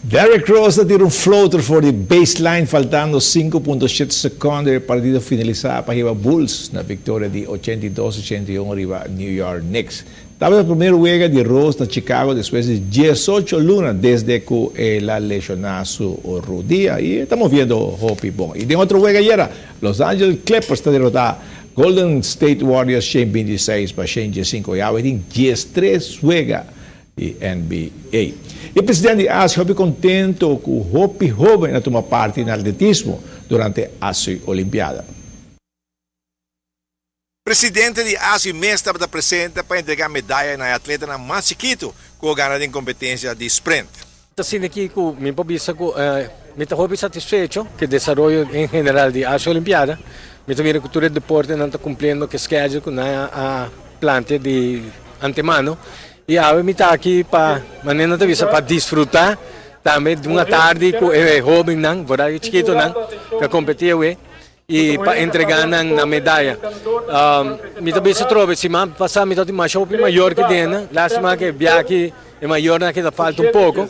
Derrick Rose tira un floater for the baseline faltando 5.7 secondi el partido finalizado para arriba Bulls na victoria de 82-81 arriba New York Knicks. Estaba el primer juego de Rose de Chicago después de 18 lunas desde que él lesionó su rodilla y estamos viendo Hopi Bon. Y de otro juego ayer, Los Angeles Clippers está derrotado Golden State Warriors 126 para 105 y ahora tiene 10-3 juega de NBA. E o presidente de ASI foi contento com o Hopi jovem a tomar parte no atletismo durante a Olimpíada. Presidente de ASI mesmo estava presente para entregar medalha na atleta mais chiquito que ganha em competência de sprint. Assim aqui com me pabisa com me está muito satisfeito que o desenvolvimento em geral de ASI Olimpíada, me também que todo o deporte não está cumprindo que schedule com a planta de antemano. E eu me está aqui para maneira de para desfrutar também de uma tarde com jovem não, verdade chiquito não, que competiu e para entregar na medalha. Me também se trova se mais passar me está mais maior que dena, lá se mais que viaje é maior na que falta pouco,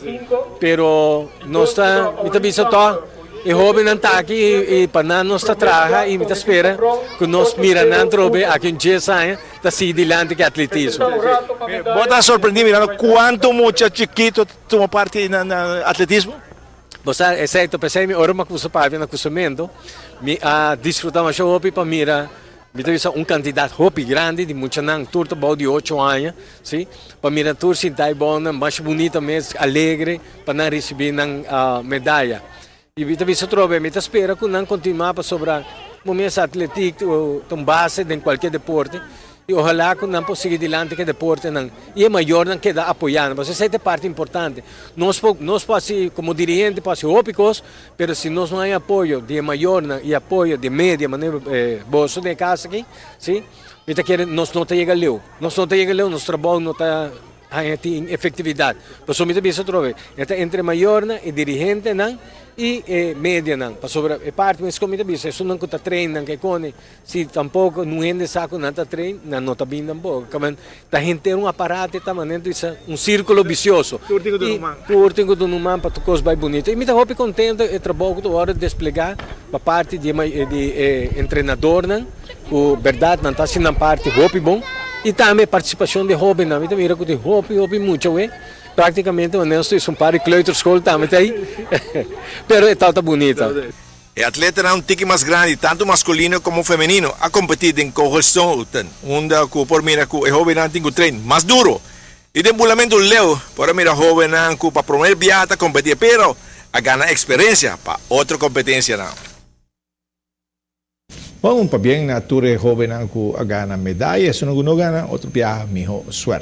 pero nós está me também se tá e jovem não está aqui e para nós está traga e me está espera que nós mira não trobe aqui em Jessa está se dilante que atletismo. Vos estás sorprendido mirando quanto mucho chiquito toma parte no atletismo? Você é certo, pensei me ora que você para no cruzamento, me a desfrutar mais hopi para mira, me teve candidato hopi grande de muita não turta bom de 8 anos, sim, para mira tur sintai bona, mais bonita mesmo, alegre para não receber na medalha. E me teve trove, me espera que não continuar para sobrar momentos atléticos, tom base em qualquer deporte. E ojalá que não possa seguir adiante que o deporte não. E é maior não que dá apoiando. Mas essa é a parte importante. Nós podemos, como dirigente, podemos ser ópicos, mas se nós não há apoio de maior e apoio de média, maneira bolso de casa aqui, sim, nós não chegamos lá. Nós não chegamos lá, nosso trabalho não está em efetividade. Por isso, me bisa trove. Entre maior e dirigente não e média não. Para sobre a parte, mas como me bisa, isso não está treino, que cone, se tampouco não é saco não está treino, não está bem tampouco. Como a gente tem aparato, está manendo isso círculo vicioso. Curtinho do humano para tu coisa bem bonita. E me está muito contente o trabalho que tu hora de desplegar para parte de treinador não, o verdade não está sendo parte hopi bom. E também a participação de hobby, não, então mira que de hobby muito, praticamente nós temos par de kleuterschool também aí, pero está bonita. O atleta é tique mais grande, tanto masculino como feminino, a competir em correção, onde por mira que o jovem não tem treino mais duro. E de embulamento leu, por mira jovem não para promover viata competir, pero a ganhar experiência para outra competência não. Bom, para bem na ture jovem que gana medalha, se não gana, outro piá, mijo, suerte.